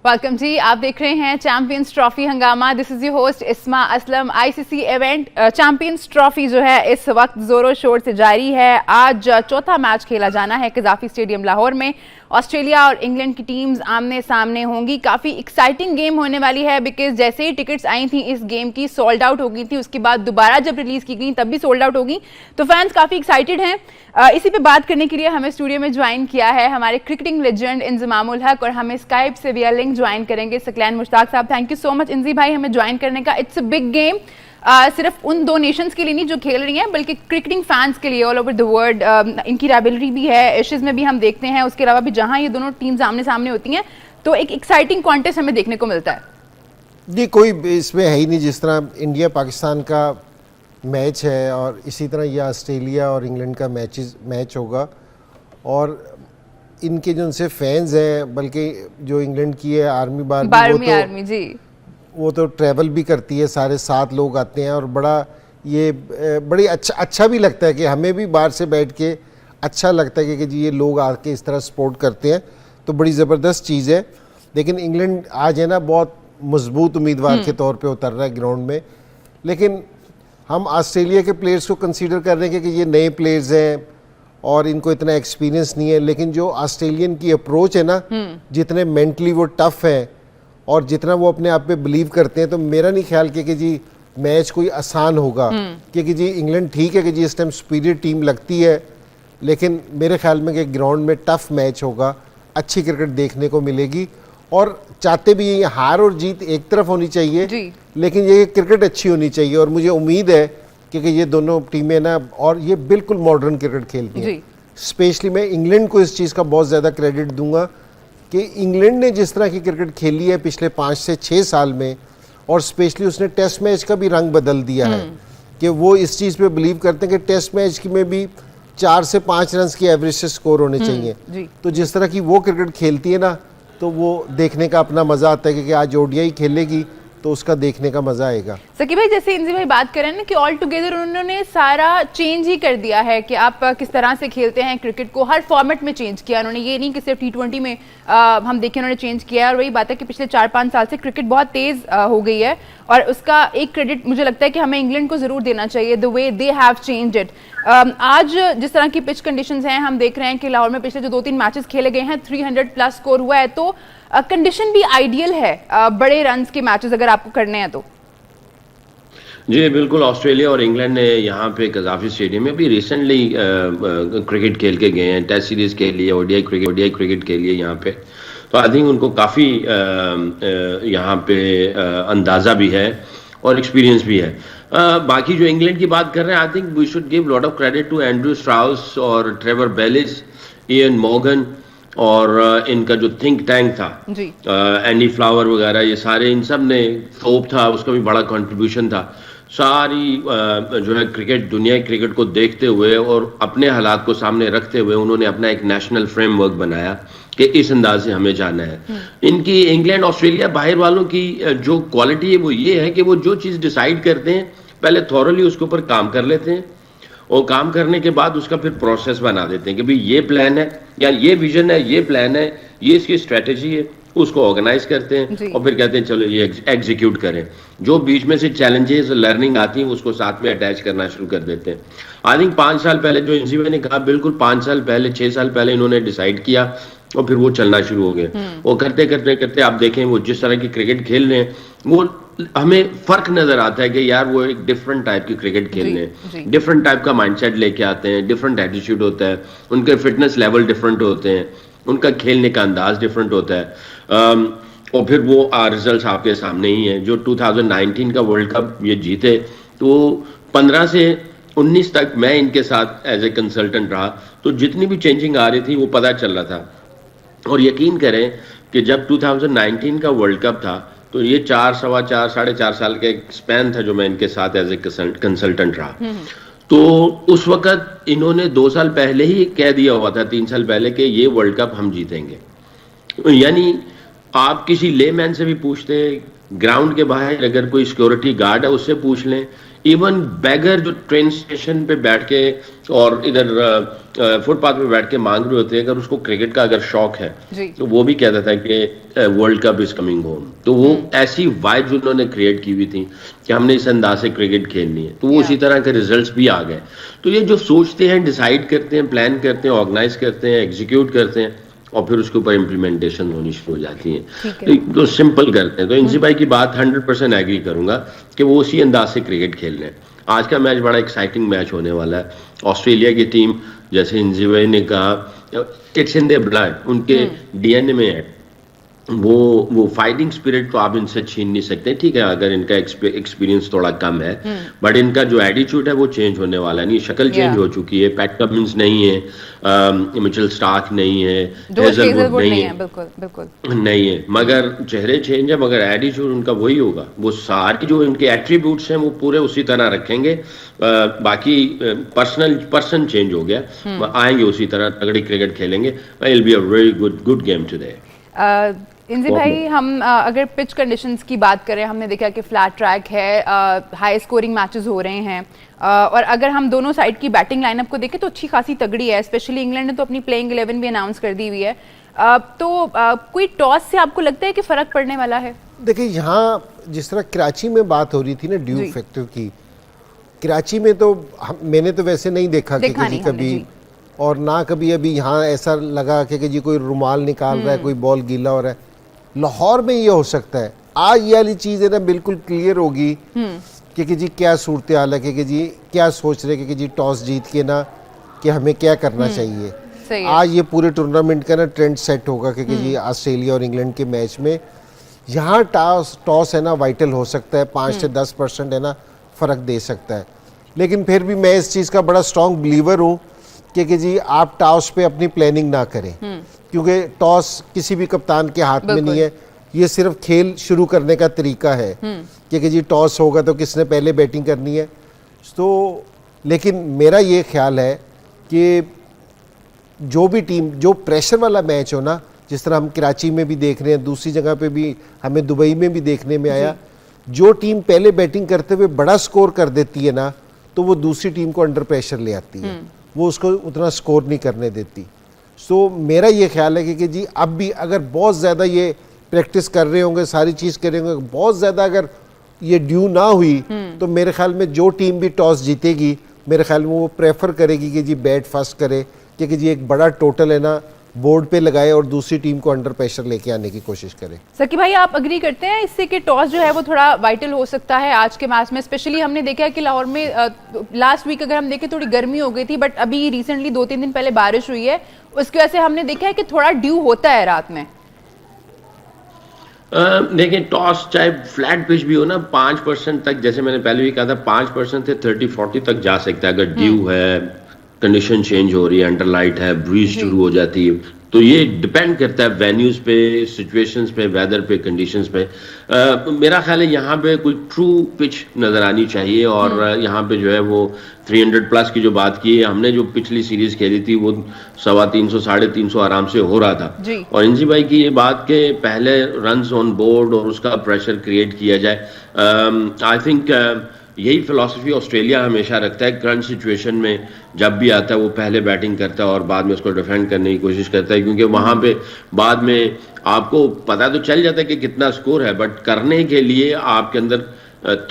Welcome जी, आप देख रहे हैं चैंपियंस ट्रॉफी हंगामा। दिस इज योर होस्ट इस्मा Aslam. ICC event champions trophy जो है इस वक्त जोरों शोर से जारी है। आज चौथा मैच खेला जाना है कज़ाफी स्टेडियम लाहौर में। ऑस्ट्रेलिया और इंग्लैंड की टीम्स आमने सामने होंगी। काफ़ी एक्साइटिंग गेम होने वाली है बिकॉज जैसे ही टिकट्स आई थी इस गेम की सोल्ड आउट हो गई थी, उसके बाद दोबारा जब रिलीज की गई तब भी सोल्ड आउट होगी, तो फैंस काफ़ी एक्साइटेड हैं। इसी पे बात करने के लिए हमें स्टूडियो में ज्वाइन किया है हमारे क्रिकेटिंग लेजेंड इंजमामुल हक, और हमें स्काइप से विया लिंक ज्वाइन करेंगे सकलैन मुश्ताक साहब। थैंक यू सो मच इंजी भाई हमें ज्वाइन करने का। इट्स अ बिग गेम, सिर्फ उन दो नेशंस के लिए नहीं जो खेल रही हैं, बल्कि क्रिकेटिंग फैंस के लिए ऑल ओवर द वर्ल्ड। इनकी राइवलरी भी है, एशेज में भी हम देखते हैं, उसके अलावा भी जहां ये दोनों टीम्स आमने सामने होती हैं तो एक एक्साइटिंग कॉन्टेस्ट हमें देखने को मिलता है। जी, कोई इसमें है ही नहीं। जिस तरह इंडिया पाकिस्तान का मैच है और इसी तरह यह ऑस्ट्रेलिया और इंग्लैंड का मैच होगा, और इनके जो उनसे फैंस हैं, बल्कि जो इंग्लैंड की है आर्मी जी, वो तो ट्रैवल भी करती है, सारे 7 लोग आते हैं, और बड़ी अच्छा भी लगता है कि हमें भी बाहर से बैठ के अच्छा लगता है कि जी ये लोग आके इस तरह सपोर्ट करते हैं, तो बड़ी ज़बरदस्त चीज़ है। लेकिन इंग्लैंड आज है ना बहुत मजबूत उम्मीदवार के तौर पे उतर रहा है ग्राउंड में, लेकिन हम ऑस्ट्रेलिया के प्लेयर्स को कंसीडर कर रहे हैं कि ये नए प्लेयर्स हैं और इनको इतना एक्सपीरियंस नहीं है, लेकिन जो ऑस्ट्रेलियन की अप्रोच है ना, जितने मेंटली वो टफ है और जितना वो अपने आप पे बिलीव करते हैं, तो मेरा नहीं ख्याल कि जी मैच कोई आसान होगा। क्योंकि जी इंग्लैंड ठीक है कि जी इस टाइम सुपीरियर टीम लगती है, लेकिन मेरे ख्याल में कि ग्राउंड में टफ मैच होगा, अच्छी क्रिकेट देखने को मिलेगी। और चाहते भी ये हार और जीत एक तरफ होनी चाहिए, लेकिन ये क्रिकेट अच्छी होनी चाहिए, और मुझे उम्मीद है कि ये दोनों टीमें ना, और ये बिल्कुल मॉडर्न क्रिकेट खेलती हैं। स्पेशली मैं इंग्लैंड को इस चीज़ का बहुत ज़्यादा क्रेडिट दूंगा कि इंग्लैंड ने जिस तरह की क्रिकेट खेली है पिछले 5 से 6 साल में, और स्पेशली उसने टेस्ट मैच का भी रंग बदल दिया है कि वो इस चीज़ पे बिलीव करते हैं कि टेस्ट मैच में भी 4 से 5 रन की एवरेज से स्कोर होने चाहिए। तो जिस तरह की वो क्रिकेट खेलती है ना, तो वो देखने का अपना मज़ा आता है कि आज ओडीआई खेलेगी तो उसका देखने का मजा आएगा। सकी भाई, जैसे इंजी भाई बात करें ना कि ऑल टुगेदर उन्होंने सारा चेंज ही कर दिया है कि आप किस तरह से खेलते हैं क्रिकेट को, हर फॉर्मेट में चेंज किया उन्होंने। ये नहीं कि सिर्फ T20 में हम देखें उन्होंने चेंज किया है। और वही बात है कि पिछले 4-5 साल से क्रिकेट बहुत तेज हो गई है, और उसका एक क्रेडिट मुझे लगता है कि हमें इंग्लैंड को जरूर देना चाहिए, the way they have changed it. आज जिस तरह की पिच कंडीशंस हैं, हम देख रहे हैं कि लाहौर में पिछले जो 2-3 मैचेस खेले गए हैं 300+ स्कोर हुआ है, तो कंडीशन भी आइडियल है बड़े रन्स के मैचेस अगर आपको करने हैं तो। जी बिल्कुल, ऑस्ट्रेलिया और इंग्लैंड ने यहाँ पे कज़ाफी स्टेडियम में भी रिसेंटली क्रिकेट खेल के गए हैं, टेस्ट सीरीज के लिए, ओडीआई क्रिकेट के लिए यहाँ पे। तो आई थिंक उनको काफ़ी यहाँ पे अंदाज़ा भी है और एक्सपीरियंस भी है। बाकी जो इंग्लैंड की बात कर रहे हैं, I think we should give lot of credit to Andrew Strauss और ट्रेवर बेलिस, इयन मॉर्गन, और इनका जो थिंक टैंक था एंडी फ्लावर वगैरह, ये सारे, इन सब ने, थोप था उसका भी बड़ा कंट्रीब्यूशन था। सारी जो है क्रिकेट, दुनिया क्रिकेट को देखते हुए और अपने हालात को सामने रखते हुए उन्होंने अपना एक नेशनल फ्रेमवर्क बनाया कि इस अंदाज से हमें जाना है। इनकी इंग्लैंड ऑस्ट्रेलिया बाहर वालों की जो क्वालिटी है वो ये है कि वो जो चीज़ डिसाइड करते हैं पहले थॉरली उसके ऊपर काम कर लेते हैं, और काम करने के बाद उसका फिर प्रोसेस बना देते हैं कि भाई ये प्लान है या ये विजन है, ये प्लान है, ये इसकी स्ट्रेटेजी है, उसको ऑर्गेनाइज करते हैं और फिर कहते हैं चलो ये एग्जीक्यूट करें। जो बीच में से चैलेंजेस लर्निंग आती है उसको साथ में अटैच करना शुरू कर देते हैं। आई थिंक 5 साल पहले जो इंजीवे ने कहा, बिल्कुल 5 साल पहले, 6 साल पहले इन्होंने डिसाइड किया और फिर वो चलना शुरू हो गए। वो करते करते करते आप देखें वो जिस तरह की क्रिकेट खेल रहे हैं, वो हमें फर्क नजर आता है कि यार वो एक डिफरेंट टाइप की क्रिकेट खेल रहे हैं, डिफरेंट टाइप का माइंडसेट लेके आते हैं, डिफरेंट एटीट्यूड होता है, उनके फिटनेस लेवल डिफरेंट होते हैं, उनका खेलने का अंदाज डिफरेंट होता है, और फिर वो रिजल्ट्स आपके सामने ही हैं। जो 2019 का वर्ल्ड कप ये जीते, तो 15 से 19 तक मैं इनके साथ एज ए कंसल्टेंट रहा, तो जितनी भी चेंजिंग आ रही थी वो पता चल रहा था। और यकीन करें कि जब 2019 का वर्ल्ड कप था तो ये 4, सवा 4, 4.5 साल का एक स्पैन था जो मैं इनके साथ एज ए कंसल्टेंट रहा। तो उस वक्त इन्होंने 2 साल पहले ही कह दिया हुआ था, 3 साल पहले, कि ये वर्ल्ड कप हम जीतेंगे। यानी आप किसी लेमैन से भी पूछते ग्राउंड के बाहर अगर कोई सिक्योरिटी गार्ड है उससे पूछ लें, इवन बैगर जो ट्रेन स्टेशन पे बैठ के और इधर फुटपाथ पे बैठ के मांग रहे होते हैं, अगर उसको क्रिकेट का अगर शौक है तो वो भी कहता था कि world cup is coming home. तो वो ऐसी वाइब्स उन्होंने क्रिएट की हुई थी कि हमने इस अंदाज से क्रिकेट खेलनी है, तो वो उसी तरह के रिजल्ट्स भी आ गए। तो ये जो सोचते हैं, डिसाइड करते हैं, प्लान करते हैं, ऑर्गेनाइज करते हैं, एग्जीक्यूट करते हैं और फिर उसके ऊपर इम्प्लीमेंटेशन होनी शुरू हो जाती है, तो सिंपल करते हैं। तो इंजी भाई की बात 100% एग्री करूंगा कि वो उसी अंदाज से क्रिकेट खेल रहे हैं। आज का मैच बड़ा एक्साइटिंग मैच होने वाला है। ऑस्ट्रेलिया की टीम, जैसे इंजी भाई ने कहा, इट्स इन देयर ब्लड, उनके डीएनए में है वो फाइटिंग स्पिरिट तो आप इनसे छीन नहीं सकते। ठीक है, अगर इनका एक्सपीरियंस थोड़ा कम है, बट इनका जो एटीट्यूड है वो चेंज होने वाला नहीं। शक्ल चेंज हो चुकी है, पैट कमिंस नहीं है, मिचेल स्टार्क नहीं है, हेजलवुड नहीं है, बिल्कुल नहीं है, मगर चेहरे चेंज है, मगर एटीट्यूड उनका वही होगा। वो सारे जो इनके एट्रीब्यूट्स हैं वो पूरे उसी तरह रखेंगे। बाकी पर्सन चेंज हो गया, आएंगे उसी तरह तगड़ी क्रिकेट खेलेंगे। It will be a very good game today. इंजी भाई, हम अगर पिच कंडीशंस की बात करें, हमने देखा कि फ्लैट ट्रैक है, हाई स्कोरिंग मैचेस हो रहे हैं, और अगर हम दोनों साइड की बैटिंग लाइनअप को देखें तो अच्छी खासी तगड़ी है। स्पेशली इंग्लैंड ने तो अपनी प्लेइंग 11 भी अनाउंस कर दी हुई है। तो कोई टॉस से आपको लगता है कि फर्क पड़ने वाला है? देखिए, यहाँ जिस तरह कराची में बात हो रही थी ना ड्यू फैक्टर की, कराची में तो मैंने तो वैसे नहीं देखा कि कभी, और ना कभी अभी यहाँ ऐसा लगा कि जी कोई रुमाल निकाल रहा है, कोई बॉल गीला हो रहा है। लाहौर में ये हो सकता है। आज ये वाली चीज़ है ना बिल्कुल क्लियर होगी कि जी क्या सूरत हाल है, कि जी क्या सोच रहे कि जी टॉस जीत के ना कि हमें क्या करना चाहिए। आज ये पूरे टूर्नामेंट का ना ट्रेंड सेट होगा कि जी ऑस्ट्रेलिया और इंग्लैंड के मैच में यहाँ टॉस है ना वाइटल हो सकता है, 5 से 10% है ना फ़र्क दे सकता है। लेकिन फिर भी मैं इस चीज़ का बड़ा स्ट्रॉन्ग बिलीवर हूँ कि जी आप टॉस पे अपनी प्लानिंग ना करें, क्योंकि टॉस किसी भी कप्तान के हाथ में नहीं है। ये सिर्फ खेल शुरू करने का तरीका है कि जी टॉस होगा तो किसने पहले बैटिंग करनी है। तो लेकिन मेरा ये ख्याल है कि जो भी टीम, जो प्रेशर वाला मैच हो ना, जिस तरह हम कराची में भी देख रहे हैं, दूसरी जगह पे भी हमें दुबई में भी देखने में आया, जो टीम पहले बैटिंग करते हुए बड़ा स्कोर कर देती है ना, तो वो दूसरी टीम को अंडर प्रेशर ले आती है, वो उसको उतना स्कोर नहीं करने देती। सो मेरा ये ख्याल है कि जी अब भी अगर बहुत ज़्यादा ये प्रैक्टिस कर रहे होंगे, सारी चीज़ कर रहे होंगे, बहुत ज़्यादा अगर ये ड्यू ना हुई तो मेरे ख्याल में जो टीम भी टॉस जीतेगी, मेरे ख्याल में वो प्रेफर करेगी कि जी बैट फर्स्ट करे, क्योंकि जी एक बड़ा टोटल है ना बोर्ड पे लगाए और दूसरी टीम को अंडर प्रेशर लेके आने की कोशिश करें। सकी भाई, आप अग्री करते हैं इससे कि टॉस जो है वो थोड़ा वाइटल हो सकता है आज के मैच में? स्पेशली हमने देखा है कि लाहौर में लास्ट वीक अगर हम देखें थोड़ी गर्मी हो गई थी, बट अभी रिसेंटली 2-3 दिन पहले बारिश हुई है, उसकी वजह से हमने देखा है कि थोड़ा ड्यू होता है रात में। देखिए, टॉस चाहे फ्लैट पिच भी हो ना, 5% तक, जैसे मैंने पहले भी कहा था, 5% से 30-40 तक जा सकता है। अगर ड्यू है, कंडीशन चेंज हो रही है, अंडरलाइट है, ब्रीज शुरू हो जाती है, तो ये डिपेंड करता है वेन्यूज पे, सिचुएशंस पे, वेदर पे, कंडीशंस पे। मेरा ख्याल है यहाँ पे कोई ट्रू पिच नजर आनी चाहिए, और यहाँ पे जो है वो 300 प्लस की जो बात की है, हमने जो पिछली सीरीज खेली थी वो 350, 350 आराम से हो रहा था। और इंजी भाई की ये बात के पहले रन्स ऑन बोर्ड और उसका प्रेशर क्रिएट किया जाए, आई थिंक यही फिलॉसफी ऑस्ट्रेलिया हमेशा रखता है। करंट सिचुएशन में जब भी आता है वो पहले बैटिंग करता है और बाद में उसको डिफेंड करने की कोशिश करता है, क्योंकि वहां पे बाद में आपको पता तो चल जाता है कि कितना स्कोर है, बट करने के लिए आपके अंदर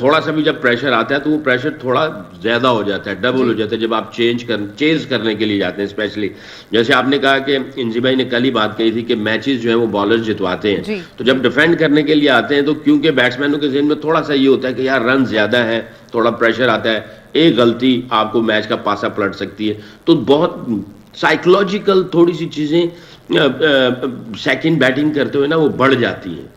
थोड़ा सा भी जब प्रेशर आता है तो वो प्रेशर थोड़ा ज्यादा हो जाता है, डबल हो जाता है जब आप चेज करने के लिए जाते हैं। स्पेशली जैसे आपने कहा कि इंजी भाई ने कल ही बात कही थी कि मैचेस जो है वो बॉलर्स जितवाते हैं, तो जब डिफेंड करने के लिए आते हैं तो क्योंकि बैट्समैनों के ज़हन में थोड़ा सा ये होता है कि यार रन ज्यादा है, थोड़ा प्रेशर आता है, एक गलती आपको मैच का पासा पलट सकती है। तो बहुत साइकोलॉजिकल थोड़ी सी चीजें सेकंड बैटिंग करते हुए ना वो बढ़ जाती हैं।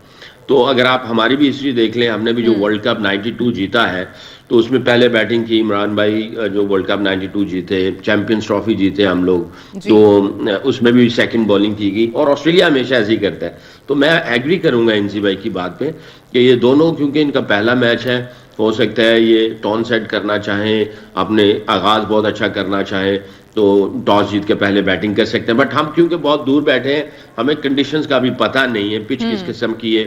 तो अगर आप हमारी भी हिस्ट्री देख लें, हमने भी जो वर्ल्ड कप 92 जीता है, तो उसमें पहले बैटिंग की इमरान भाई, जो वर्ल्ड कप 92 जीते, चैंपियंस ट्रॉफी जीते हम लोग, तो उसमें भी सेकंड बॉलिंग की गई, और ऑस्ट्रेलिया हमेशा ऐसे ही करता है। तो मैं एग्री करूंगा इंसी भाई की बात पे कि ये दोनों, क्योंकि इनका पहला मैच है हो सकता है ये टोन सेट करना चाहें, अपने आगाज बहुत अच्छा करना चाहें तो टॉस जीत के पहले बैटिंग कर सकते हैं। बट हम क्योंकि बहुत दूर बैठे हैं, हमें कंडीशंस का भी पता नहीं है, पिच किस किस्म की है,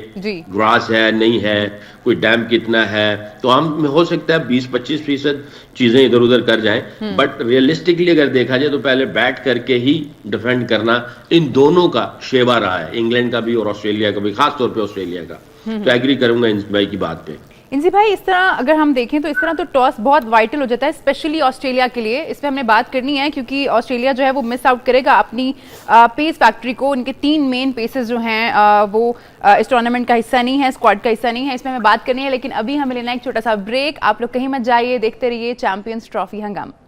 ग्रास है नहीं है, कोई डैम कितना है, तो हम हो सकता है 20-25% चीजें इधर उधर कर जाएं। बट रियलिस्टिकली अगर देखा जाए तो पहले बैट करके ही डिफेंड करना इन दोनों का शेवा रहा है, इंग्लैंड का भी और ऑस्ट्रेलिया का भी, खासतौर पर ऑस्ट्रेलिया का। तो एग्री करूंगा इन भाई की बात पे। इंजी भाई, इस तरह अगर हम देखें तो इस तरह तो टॉस बहुत वाइटल हो जाता है, स्पेशली ऑस्ट्रेलिया के लिए। इस पर हमने बात करनी है क्योंकि ऑस्ट्रेलिया जो है वो मिस आउट करेगा अपनी पेस फैक्ट्री को। उनके 3 मेन पेसेस जो हैं वो इस टूर्नामेंट का हिस्सा नहीं है, स्क्वाड का हिस्सा नहीं है। इसमें हमें बात करनी है, लेकिन अभी हमें लेना है एक छोटा सा ब्रेक। आप लोग कहीं मत जाइए, देखते रहिए चैंपियंस ट्रॉफी हंगामा।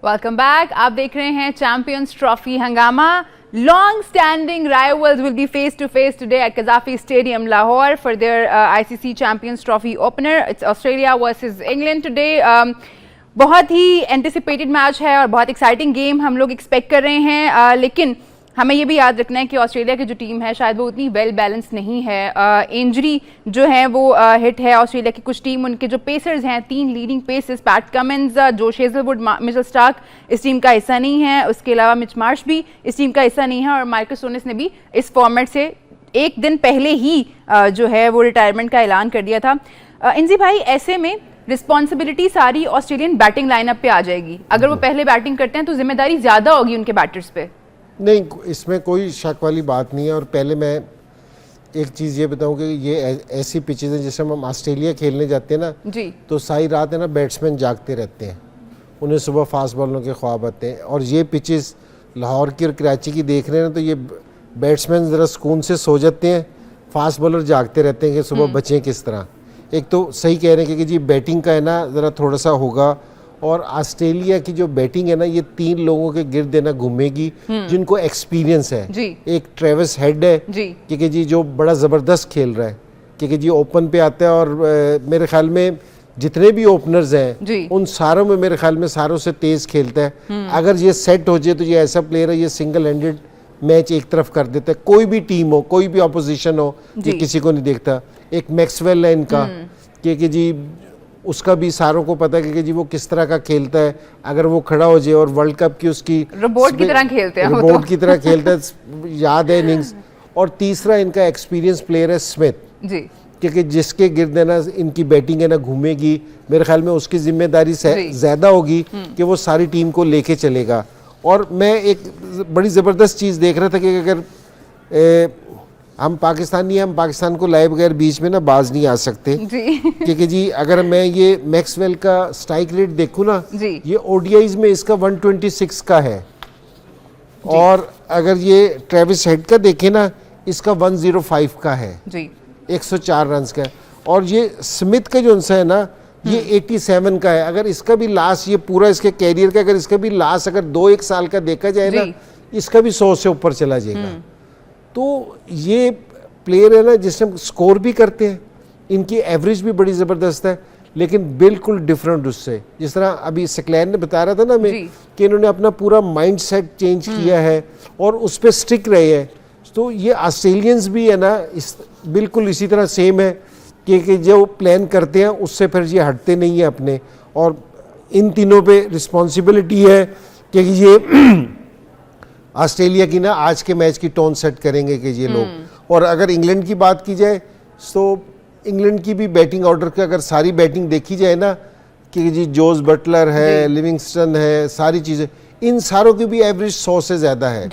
Welcome back. आप देख रहे हैं चैंपियंस ट्रॉफी हंगामा। Long standing rivals will be face to face today at Gaddafi Stadium Lahore for their ICC Champions Trophy opener. It's Australia versus England today. बहुत ही एंटिसिपेटेड मैच है और बहुत एक्साइटिंग गेम हम लोग एक्सपेक्ट कर रहे हैं, लेकिन हमें ये भी याद रखना है कि ऑस्ट्रेलिया की जो टीम है शायद वो उतनी वेल बैलेंस नहीं है। इंजरी जो है वो हिट है ऑस्ट्रेलिया की कुछ टीम। उनके जो पेसर्स हैं, 3 leading pacers, PAT Cummins, Josh Hazlewood, Mitchell Starc इस टीम का हिस्सा नहीं है। उसके अलावा मिच मार्श भी इस टीम का हिस्सा नहीं है और मार्कस स्टोइनिस ने भी इस फॉर्मेट से एक दिन पहले ही जो है वो रिटायरमेंट का ऐलान कर दिया था। इंजी भाई, ऐसे में रिस्पॉन्सिबिलिटी सारी ऑस्ट्रेलियन बैटिंग लाइनअप पे आ जाएगी। अगर वो पहले बैटिंग करते हैं तो जिम्मेदारी ज्यादा होगी उनके बैटर्स पे। नहीं, इसमें कोई शक वाली बात नहीं है। और पहले मैं एक चीज़ ये बताऊं कि ये ऐसी पिचेज हैं, जैसे हम ऑस्ट्रेलिया खेलने जाते हैं ना जी, तो सारी रात है ना बैट्समैन जागते रहते हैं, उन्हें सुबह फास्ट बॉलों के ख्वाब आते हैं। और ये पिचेस लाहौर की और कराची की देख रहे हैं तो ये बैट्समैन ज़रा सुकून से सो जाते हैं, फास्ट बॉलर जागते रहते हैं कि सुबह बचें किस तरह। एक तो सही कह रहे हैं कि जी बैटिंग का है ना ज़रा थोड़ा सा होगा। और ऑस्ट्रेलिया की जो बैटिंग है ना, ये 3 लोगों के गिर्द देना घूमेगी जिनको एक्सपीरियंस है जी। एक ट्रेविस हेड है क्योंकि जी जो बड़ा ज़बरदस्त खेल रहा है, क्योंकि जी ओपन पे आता है और मेरे ख्याल में जितने भी ओपनर्स हैं उन सारों में मेरे ख्याल में सारों से तेज़ खेलता है। अगर ये सेट हो जाए तो ये ऐसा प्लेयर है, ये सिंगल हैंडेड मैच एक तरफ कर देता है। कोई भी टीम हो, कोई भी ऑपोजिशन हो, ये किसी को नहीं देखता। एक मैक्सवेल है इनका, क्योंकि जी उसका भी सारों को पता है कि जी वो किस तरह का खेलता है। अगर वो खड़ा हो जाए और वर्ल्ड कप की उसकी रोबोट की तरह खेलते हैं, रोबोट की तरह खेलता है, याद है इनिंग्स। और तीसरा इनका एक्सपीरियंस प्लेयर है स्मिथ जी, क्योंकि जिसके गिर्द है ना इनकी बैटिंग है ना घूमेगी, मेरे ख्याल में उसकी जिम्मेदारी ज्यादा होगी कि वो सारी टीम को लेके चलेगा। और मैं एक बड़ी ज़बरदस्त चीज़ देख रहा था कि अगर हम पाकिस्तानी हैं, हम पाकिस्तान को लाए बगैर बीच में ना बाज नहीं आ सकते क्योंकि जी अगर मैं ये मैक्सवेल का स्ट्राइक रेट देखूं ना, ये ओडीआईज में इसका 126 का है। और अगर ये ट्रेविस हेड का देखें ना, इसका 105 का है जी, 104 रन का है। और ये स्मिथ का जो है ना, ये 87 का है। अगर इसका भी लास्ट, ये पूरा इसके कैरियर का अगर इसका भी लास्ट अगर 2-1 साल का देखा जाए ना, इसका भी 100 से ऊपर चला जाएगा। तो ये प्लेयर है ना जिसमें स्कोर भी करते हैं, इनकी एवरेज भी बड़ी ज़बरदस्त है, लेकिन बिल्कुल डिफरेंट उससे। जिस तरह अभी सिक्लैन ने बता रहा था ना हमें कि इन्होंने अपना पूरा माइंड सेट चेंज किया है और उस पर स्टिक रहे हैं। तो ये ऑस्ट्रेलियंस भी है ना बिल्कुल इसी तरह सेम है कि जो प्लान करते हैं उससे फिर ये हटते नहीं है अपने। और इन तीनों पे रिस्पॉन्सिबिलिटी है कि ये ऑस्ट्रेलिया की ना आज के मैच की टोन सेट करेंगे कि ये लोग। और अगर इंग्लैंड की बात की जाए तो इंग्लैंड की भी बैटिंग ऑर्डर की अगर सारी बैटिंग देखी जाए ना कि जी जोस बटलर है, लिविंगस्टन है, सारी चीज़ें, इन सारों की भी एवरेज 100 से ज़्यादा है।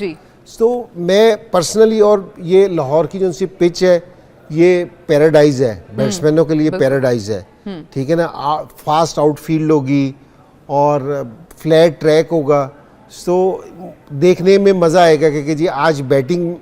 तो मैं पर्सनली, और ये लाहौर की जो सी पिच है ये पैराडाइज है, बैट्समैनों के लिए पैराडाइज है, ठीक है ना। फास्ट आउटफील्ड होगी और फ्लैट ट्रैक होगा, तो देखने में मज़ा आएगा क्योंकि जी आज बैटिंग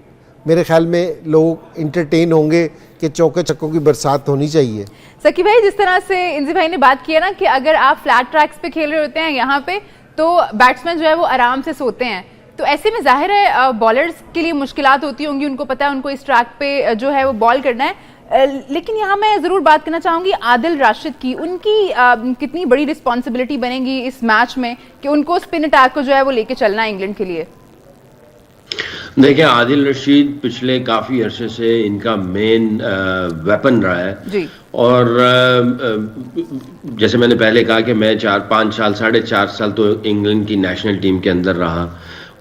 मेरे ख्याल में लोग इंटरटेन होंगे कि चौके छक्कों की बरसात होनी चाहिए। सकी भाई, जिस तरह से इंजी भाई ने बात किया ना कि अगर आप फ्लैट ट्रैक्स पे खेल रहे होते हैं यहाँ पे, तो बैट्समैन जो है वो आराम से सोते हैं। तो ऐसे में जाहिर है बॉलर्स के लिए मुश्किलात होती होंगी, उनको पता है उनको इस ट्रैक पे जो है वो बॉल करना है। लेकिन यहाँ मैं ज़रूर बात करना चाहूँगी आदिल राशिद की, उनकी कितनी बड़ी रिस्पॉन्सिबिलिटी बनेगी इस मैच में कि उनको स्पिन अटैक को जो है वो लेके चलना है इंग्लैंड के लिए। देखिए, आदिल रशीद पिछले काफ़ी अरसे से इनका मेन वेपन रहा है जी। और जैसे मैंने पहले कहा कि मैं 4-5 साल 4.5 साल तो इंग्लैंड की नेशनल टीम के अंदर रहा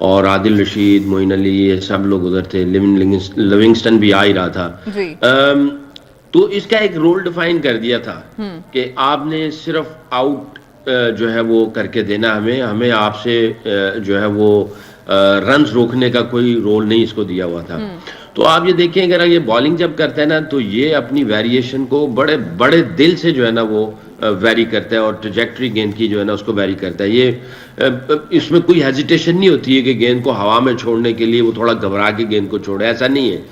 और आदिल रशीद, मोइन अली, ये सब लोग उधर थे, लिविंगस्टन भी आ ही रहा था जी। तो इसका एक रोल डिफाइन कर दिया था कि आपने सिर्फ आउट जो है वो करके देना, हमें आपसे जो है वो रन्स रोकने का कोई रोल नहीं इसको दिया हुआ था। तो आप ये देखें, अगर ये बॉलिंग जब करता है ना तो ये अपनी वेरिएशन को बड़े बड़े दिल से जो है ना वो वेरी करता है और ट्रैजेक्टरी गेंद की जो है ना उसको वेरी करता है। ये इसमें कोई हेजिटेशन नहीं होती है कि गेंद को हवा में छोड़ने के लिए वो थोड़ा घबरा के गेंद को छोड़े, ऐसा नहीं है।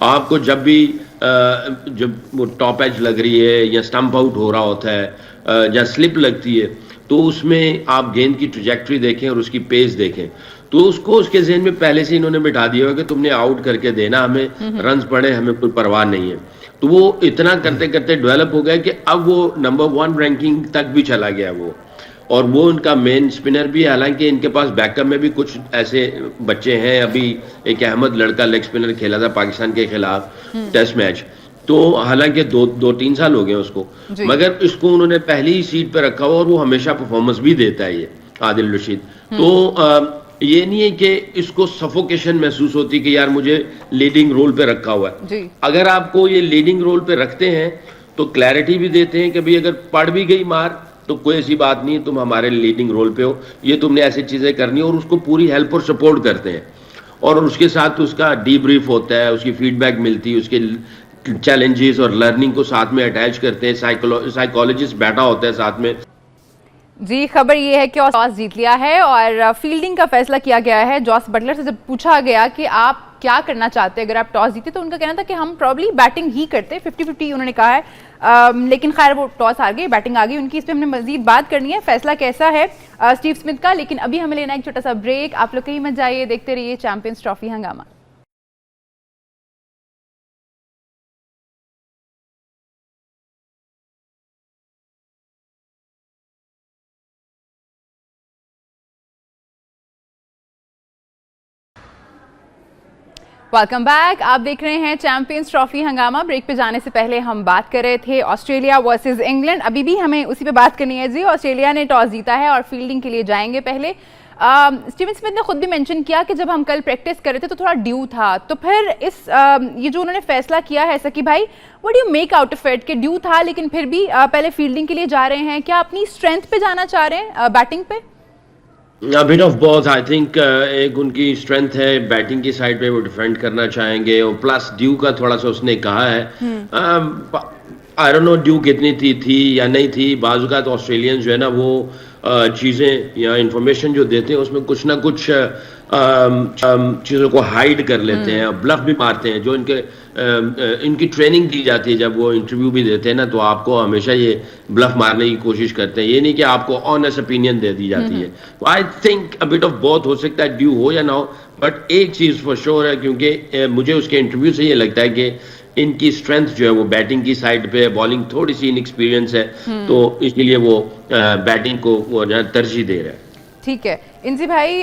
आपको जब भी जब वो टॉप एज लग रही है या स्टंप आउट हो रहा होता है या स्लिप लगती है तो उसमें आप गेंद की ट्रैजेक्टरी देखें और उसकी पेस देखें तो उसको उसके ज़हन में पहले से इन्होंने बिठा दिया हो कि तुमने आउट करके देना, हमें रन्स पड़े हमें कोई परवाह नहीं है। तो वो इतना करते करते डेवलप हो गया कि अब वो नंबर 1 रैंकिंग तक भी चला गया वो, और वो उनका मेन स्पिनर भी है। हालांकि इनके पास बैकअप में भी कुछ ऐसे बच्चे हैं, अभी एक अहमद लड़का लेग स्पिनर खेला था पाकिस्तान के खिलाफ टेस्ट मैच, तो हालांकि 2-3 साल हो गए उसको, मगर इसको उन्होंने पहली ही सीट पर रखा हुआ और वो हमेशा परफॉर्मेंस भी देता है ये आदिल रशीद। तो ये नहीं है कि इसको सफोकेशन महसूस होती कि यार मुझे लीडिंग रोल पे रखा हुआ है। अगर आपको ये लीडिंग रोल पे रखते हैं तो क्लैरिटी भी देते हैं कि भाई अगर पड़ भी गई मार तो कोई ऐसी बात नहीं, तुम हमारे लीडिंग रोल पे हो, ये तुमने ऐसी चीजें करनी, और उसको पूरी हेल्प और सपोर्ट करते हैं। और उसके साथ उसका डीब्रीफ होता है, उसकी फीडबैक मिलती है, उसके चैलेंजेस और लर्निंग को साथ में अटैच करते हैं, साइकोलॉजिस्ट बैठा होता है साथ में। जी, खबर ये है कि टॉस जीत लिया है और फील्डिंग का फैसला किया गया है। जॉस बटलर से जब पूछा गया कि आप क्या करना चाहते हैं अगर आप टॉस जीते, तो उनका कहना था कि हम प्रॉब्ली बैटिंग ही करते, 50-50 उन्होंने कहा है। लेकिन खैर वो टॉस हार गई, बैटिंग आ गई उनकी। इस पर हमने मजीद बात करनी है, फैसला कैसा है स्टीव स्मिथ का, लेकिन अभी हमें लेना है एक छोटा सा ब्रेक। आप लोग कहीं मत जाइए, देखते रहिए चैंपियंस ट्रॉफी हंगामा। वेलकम बैक, आप देख रहे हैं चैंपियंस ट्रॉफी हंगामा। ब्रेक पे जाने से पहले हम बात कर रहे थे ऑस्ट्रेलिया वर्सेस इंग्लैंड, अभी भी हमें उसी पे बात करनी है। जी, ऑस्ट्रेलिया ने टॉस जीता है और फील्डिंग के लिए जाएंगे पहले। स्टीवन स्मिथ ने खुद भी मेंशन किया कि जब हम कल प्रैक्टिस कर रहे थे तो थोड़ा ड्यू था, तो फिर ये जो उन्होंने फैसला किया है सकी भाई, what do you make out of it कि ड्यू था लेकिन फिर भी पहले फील्डिंग के लिए जा रहे हैं, क्या अपनी स्ट्रेंथ पे जाना चाह रहे हैं बैटिंग पे? A bit of both, I think एक उनकी स्ट्रेंथ है बैटिंग की साइड पे, वो डिफेंड करना चाहेंगे, और प्लस ड्यू का थोड़ा सा उसने कहा है। आई डोंट नो ड्यू कितनी थी या नहीं थी। बाजू का तो ऑस्ट्रेलियंस जो है ना वो चीज़ें या इंफॉर्मेशन जो देते हैं उसमें कुछ ना कुछ चीज़ों को हाइड कर लेते हैं, ब्लफ भी मारते हैं। जो इनकी ट्रेनिंग दी जाती है, जब वो इंटरव्यू भी देते हैं ना, तो आपको हमेशा ये ब्लफ मारने की कोशिश करते हैं। ये नहीं कि आपको ऑनेस्ट ओपिनियन दे दी जाती है। तो I think a bit of both, हो सकता है ड्यू हो या ना हो, बट एक चीज़ फॉर श्योर है, क्योंकि मुझे उसके इंटरव्यू से ये लगता है कि इनकी स्ट्रेंथ जो है वो बैटिंग की साइड पे, बॉलिंग थोड़ी सी इनएक्सपीरियंस है, तो इसलिए वो बैटिंग को वो तरजीह दे रहे हैं। ठीक है इंजी भाई,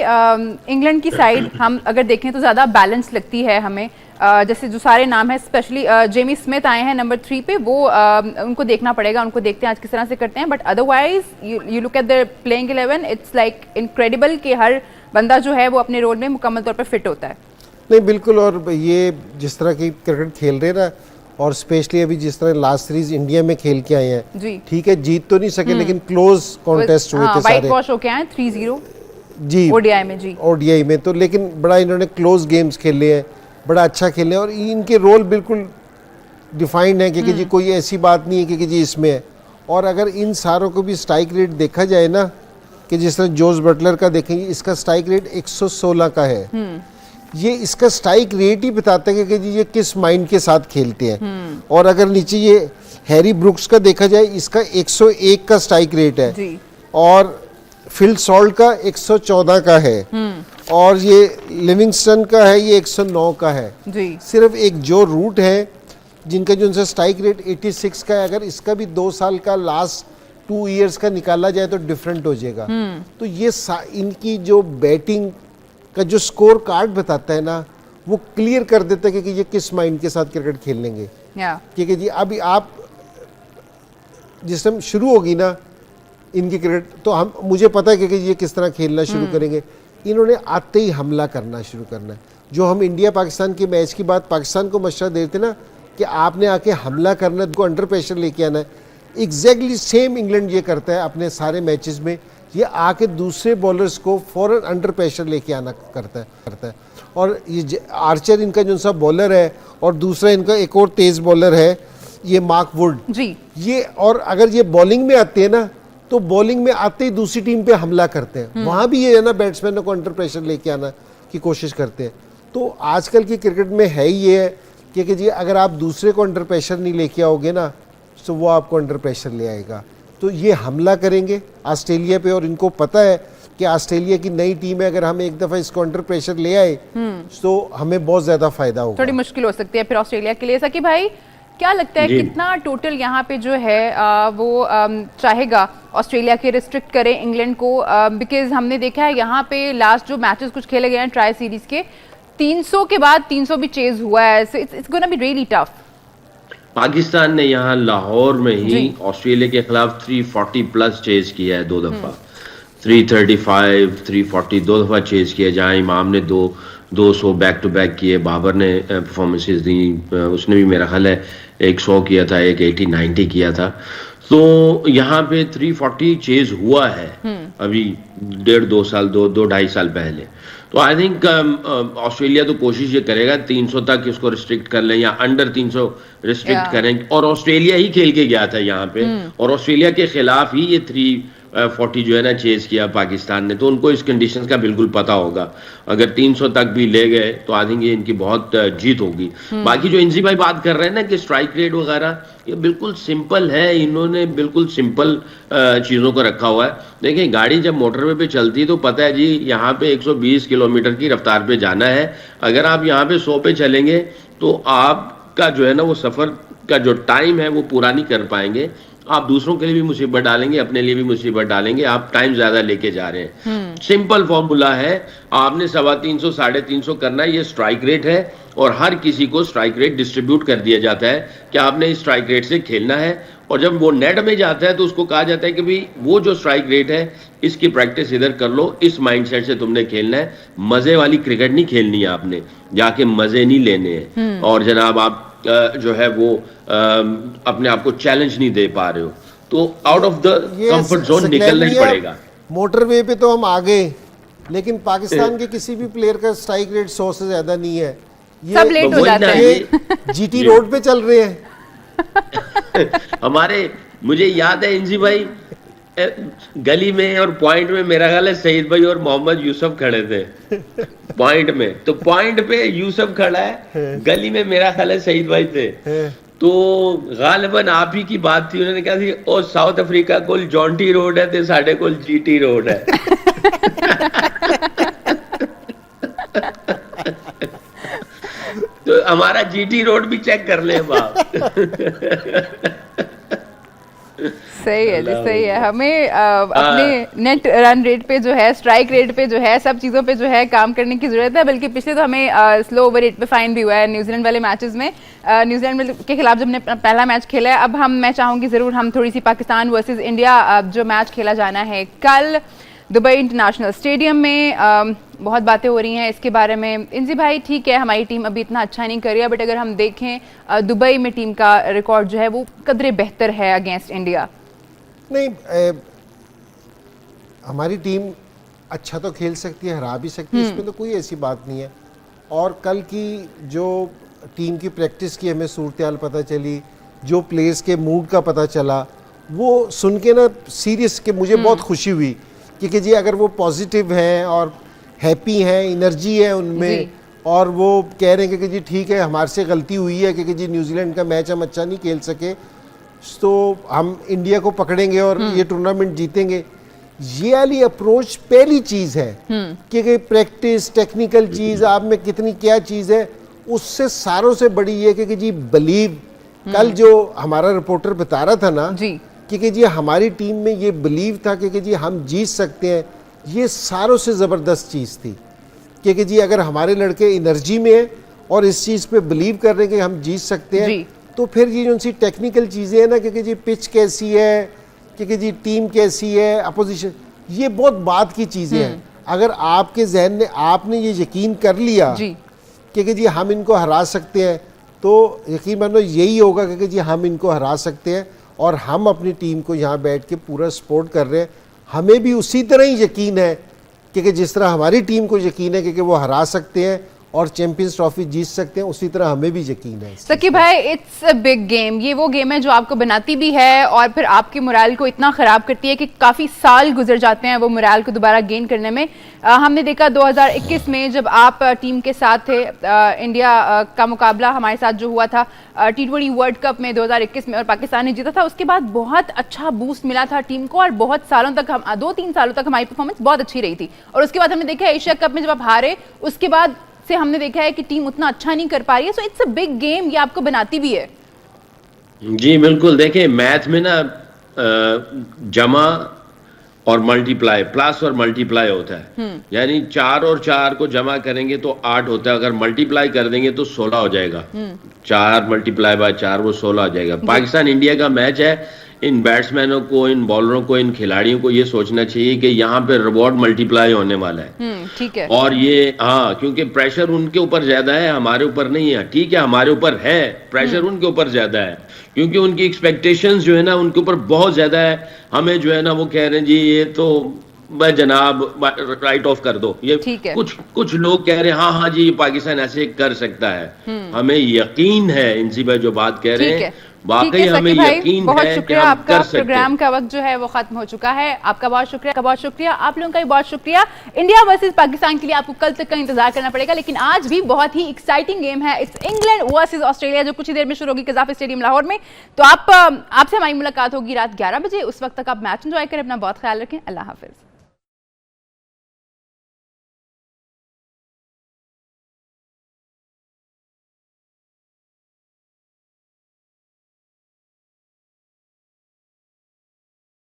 इंग्लैंड की साइड हम अगर देखें तो ज़्यादा बैलेंस लगती है हमें। जैसे जो सारे नाम है, स्पेशली जेमी स्मिथ आए हैं नंबर 3 पे, वो उनको देखना पड़ेगा, उनको देखते हैं आज किस तरह से करते हैं। But otherwise you look at the playing 11, it's like incredible कि हर बंदा जो है वो अपने रोल में मुकम्मल तौर पर फिट होता है। नहीं बिल्कुल, और ये जिस तरह की क्रिकेट खेल रहे ना, और स्पेशली अभी जिस तरह लास्ट सीरीज इंडिया में खेल के आए हैं, ठीक है जीत तो नहीं सके लेकिन क्लोज कॉन्टेस्ट हुए थे सारे, वाइट वॉश होके आए 3-0 जी ओडीआई में। जी ओडीआई में तो, लेकिन बड़ा इन्होंने क्लोज गेम्स खेले हैं, बड़ा अच्छा खेले हैं, और इनके रोल बिल्कुल डिफाइंड है कि जी कोई ऐसी बात नहीं है कि जी इसमें है। और अगर इन सारों को भी स्ट्राइक रेट देखा जाए ना, कि जिस तरह जोस बटलर का देखेंगे, इसका स्ट्राइक रेट 116 का है। ये इसका स्ट्राइक रेट ही बताता है कि जी ये किस माइंड के साथ खेलते हैं। और अगर नीचे ये हैरी ब्रुक्स का देखा जाए, इसका 101 का स्ट्राइक रेट है जी। और फिल सॉल्ट का 114 का है, और ये लिविंगस्टन का है ये 109 का है जी। सिर्फ एक जो रूट है जिनका जो उनसे स्ट्राइक रेट 86 का है, अगर इसका भी 2 साल का लास्ट 2 इयर्स का निकाला जाए तो डिफरेंट हो जाएगा। तो ये इनकी जो बैटिंग का जो स्कोर कार्ड बताता है ना, वो क्लियर कर देता है कि ये किस माइंड के साथ क्रिकेट खेल लेंगे। क्योंकि जी अभी आप जिस टाइम शुरू होगी ना इनकी क्रिकेट, तो हम मुझे पता है कि ये किस तरह खेलना शुरू करेंगे। इन्होंने आते ही हमला करना शुरू करना है। जो हम इंडिया पाकिस्तान के मैच की बात पाकिस्तान को मशवरा देते ना कि आपने आके हमला करना, को अंडर प्रेशर लेके आना है, एग्जैक्टली सेम इंग्लैंड ये करता है अपने सारे मैचेस में। ये आके दूसरे बॉलर्स को फौरन अंडर प्रेशर लेके आना करता है। और ये आर्चर इनका जो सा बॉलर है, और दूसरा इनका एक और तेज बॉलर है ये मार्क वुड जी, ये और अगर ये बॉलिंग में आते हैं ना तो बॉलिंग में आते ही दूसरी टीम पे हमला करते हैं। वहां भी ये है ना बैट्समैनों को अंडर प्रेशर लेके आना की कोशिश करते हैं। तो आजकल की क्रिकेट में है ही ये है कि जी अगर आप दूसरे को अंडर प्रेशर नहीं लेके आओगे ना तो वो आपको अंडर प्रेशर ले आएगा। तो ये हमला करेंगे ऑस्ट्रेलिया पे, और इनको पता है कि ऑस्ट्रेलिया की नई टीम है, अगर हम एक दफा इसको अंडर प्रेशर ले आए तो हमें बहुत ज्यादा फायदा होगा। थोड़ी मुश्किल हो सकती है फिर ऑस्ट्रेलिया के लिए। सकी भाई क्या लगता है कितना टोटल यहाँ पे जो है वो चाहेगा ऑस्ट्रेलिया के रिस्ट्रिक्ट करे इंग्लैंड को? बिकॉज हमने देखा है यहाँ पे लास्ट जो मैचेस कुछ खेले गए हैं ट्राई सीरीज के, 300 के बाद 300 भी चेज हुआ है। So it's gonna be really tough. Pakistan ने यहाँ लाहौर में ही ऑस्ट्रेलिया के खिलाफ 340 प्लस चेज किया है 2 दफा, 335 340 2 दफा चेज किया, जहाँ इमाम ने 200 बैक टू बैक किए, बाबर ने परफॉर्मेंसेस दी, उसने भी मेरा ख्याल है एक 100 किया था, एक 80-90 किया था। तो यहाँ पे 340 चेज हुआ है अभी 1.5-2 साल 2-2.5 साल पहले। तो आई थिंक ऑस्ट्रेलिया तो कोशिश ये करेगा 300 तक इसको रिस्ट्रिक्ट कर लें या अंडर 300 रिस्ट्रिक्ट करें। और ऑस्ट्रेलिया ही खेल के गया था यहाँ पे, और ऑस्ट्रेलिया के खिलाफ ही ये 340 जो है ना चेज किया पाकिस्तान ने। तो उनको इस कंडीशंस का बिल्कुल पता होगा, अगर 300 तक भी ले गए तो आई थिंक ये इनकी बहुत जीत होगी। बाकी जो इंजी भाई बात कर रहे हैं ना कि स्ट्राइक रेट वगैरह, ये बिल्कुल सिंपल है, इन्होंने बिल्कुल सिंपल चीज़ों को रखा हुआ है। देखिए गाड़ी जब मोटरवे पे चलती है तो पता है जी यहाँ पे 120 किलोमीटर की रफ्तार पे जाना है। अगर आप यहाँ पे 100 पे चलेंगे तो आपका जो है ना वो सफ़र का जो टाइम है वो पूरा नहीं कर पाएंगे। आप दूसरों के लिए भी मुसीबत डालेंगे, अपने लिए भी मुसीबत डालेंगे, आप टाइम ज्यादा लेके जा रहे हैं। सिंपल फॉर्मूला है, आपने 350 350 करना है, ये स्ट्राइक रेट है, और हर किसी को स्ट्राइक रेट डिस्ट्रीब्यूट कर दिया जाता है कि आपने इस स्ट्राइक रेट से खेलना है। और जब वो नेट में जाता है तो उसको कहा जाता है कि भाई वो जो स्ट्राइक रेट है इसकी प्रैक्टिस इधर कर लो, इस माइंडसेट से तुमने खेलना है, मजे वाली क्रिकेट नहीं खेलनी है, आपने जाके मजे नहीं लेने हैं। और जनाब आप जो है वो अपने आप को चैलेंज नहीं दे पा रहे हो, तो out of the comfort zone निकलना ही पड़ेगा। मोटरवे पे तो हम आ गए, लेकिन पाकिस्तान के किसी भी प्लेयर का स्ट्राइक रेट 100 से ज्यादा नहीं है। ये सब लेट हो जाते हैं। जीटी रोड पे चल रहे हैं हमारे, मुझे याद है इंजी भाई गली में और पॉइंट में मेरा ख्याल है सईद भाई और मोहम्मद यूसुफ खड़े थे पॉइंट में, तो पॉइंट पे यूसुफ खड़ा है, गली में मेरा ख्याल है सईद भाई थे। तो गालिबन आप ही की बात थी, उन्होंने कहा थी ओ साउथ अफ्रीका को जॉन्टी रोड है तो साढ़े को जीटी रोड है। तो हमारा जीटी रोड भी चेक कर ले बाप। सही है जी, सही है। हमें अपने नेट रन रेट पे जो है, स्ट्राइक रेट पे जो है, सब चीज़ों पे जो है काम करने की जरूरत है। बल्कि पिछले तो हमें स्लो ओवर रेट पे फाइन भी हुआ है न्यूजीलैंड वाले मैचेस में। न्यूजीलैंड के खिलाफ जब हमने पहला मैच खेला है, अब मैं चाहूँगी ज़रूर हम थोड़ी सी पाकिस्तान वर्सेज इंडिया जो मैच खेला जाना है कल दुबई इंटरनेशनल स्टेडियम में, बहुत बातें हो रही हैं इसके बारे में। इंजी भाई ठीक है हमारी टीम अभी इतना अच्छा नहीं कर रही है, बट अगर हम देखें दुबई में टीम का रिकॉर्ड जो है वो कदरे बेहतर है अगेंस्ट इंडिया। नहीं, हमारी टीम अच्छा तो खेल सकती है, हरा भी सकती है, इसमें तो कोई ऐसी बात नहीं है। और कल की जो टीम की प्रैक्टिस की हमें सूरत पता चली, जो प्लेयर्स के मूड का पता चला, वो सुन के ना सीरियस के मुझे बहुत खुशी हुई क्योंकि जी अगर वो पॉजिटिव हैं और हैप्पी हैं, एनर्जी है उनमें, और वो कह रहे हैं कि जी ठीक है हमारे से गलती हुई है क्योंकि जी न्यूजीलैंड का मैच हम अच्छा नहीं खेल सके, तो हम इंडिया को पकड़ेंगे और ये टूर्नामेंट जीतेंगे। ये वाली अप्रोच पहली चीज़ है क्योंकि प्रैक्टिस टेक्निकल चीज़ आप में कितनी क्या चीज़ है, उससे सारों से बड़ी ये कि जी बिलीव कल जो हमारा रिपोर्टर बता रहा था ना जी कि जी हमारी टीम में ये बिलीव था कि जी हम जीत सकते हैं, ये सारों से ज़बरदस्त चीज़ थी कि जी अगर हमारे लड़के एनर्जी में हैं और इस चीज़ पे बिलीव कर रहे हैं कि हम जीत सकते हैं, तो फिर ये जो सी टेक्निकल चीज़ें हैं ना कि जी पिच कैसी है, कि जी टीम कैसी है, अपोजिशन, ये बहुत बात की चीज़ें हैं। अगर आपके जहन में आपने ये यकीन कर लिया कि जी हम इनको हरा सकते हैं, तो यकीन मानो यही होगा कि जी हम इनको हरा सकते हैं। और हम अपनी टीम को यहाँ बैठ के पूरा सपोर्ट कर रहे हैं। हमें भी उसी तरह ही यकीन है कि जिस तरह हमारी टीम को यकीन है कि वो हरा सकते हैं और चैंपियंस ट्रॉफी जीत सकते हैं, उसी तरह हमें भी यकीन है। सकी भाई, इट्स अ बिग गेम। ये वो गेम है जो आपको बनाती भी है और फिर आपके मोराल को इतना खराब करती है कि काफी साल गुजर जाते हैं वो मोराल को दोबारा गेन करने में। हमने देखा 2021 में जब आप टीम के साथ थे, इंडिया का मुकाबला हमारे साथ जो हुआ था T20 वर्ल्ड कप में 2021 में और पाकिस्तान ने जीता था, उसके बाद बहुत अच्छा बूस्ट मिला था टीम को और बहुत सालों तक 2-3 सालों तक हमारी परफॉर्मेंस बहुत अच्छी रही थी। और उसके बाद हमने देखा एशिया कप में जब आप हारे, उसके बाद से हमने देखा है कि टीम उतना अच्छा नहीं कर पा रही है। So it's a big game, ये आपको बनाती भी है। जी बिल्कुल, देखिए मैथ में ना जमा और मल्टीप्लाई, प्लस और मल्टीप्लाई होता है। यानी 4 और 4 को जमा करेंगे तो 8 होता है, अगर मल्टीप्लाई कर देंगे तो 16 हो जाएगा। 4 मल्टीप्लाई बाय 4 वो 16 हो जाएगा। पाकिस्तान इंडिया का मैच है, इन बैट्समैनों को, इन बॉलरों को, इन खिलाड़ियों को ये सोचना चाहिए कि यहाँ पे रिवॉर्ड मल्टीप्लाई होने वाला है। ठीक है। और ये क्योंकि प्रेशर उनके ऊपर ज्यादा है, हमारे ऊपर नहीं है। ठीक है, हमारे ऊपर है प्रेशर, उनके ऊपर ज्यादा है क्योंकि उनकी एक्सपेक्टेशंस जो है ना उनके ऊपर बहुत ज्यादा है। हमें जो है ना वो कह रहे हैं जी ये तो भाई जनाब राइट ऑफ कर दो। ये कुछ लोग कह रहे हैं हाँ जी पाकिस्तान ऐसे कर सकता है। हमें यकीन है इनसी भाई जो बात कह रहे हैं, वाकई हमें यकीन बहुत है शुक्रिया। आपका प्रोग्राम का वक्त जो है वो खत्म हो चुका है। आपका बहुत शुक्रिया, आप लोगों का भी बहुत शुक्रिया। इंडिया वर्सेस पाकिस्तान के लिए आपको कल तक का इंतजार करना पड़ेगा, लेकिन आज भी बहुत ही एक्साइटिंग गेम है। इट्स इंग्लैंड वर्सेस ऑस्ट्रेलिया, जो कुछ ही देर में शुरू होगी कज़ाफ़ी स्टेडियम लाहौर में। तो आपसे हमारी मुलाकात होगी रात 11 बजे। उस वक्त तक आप मैच एंजॉय करें, अपना बहुत ख्याल रखें। अल्लाह हाफिज।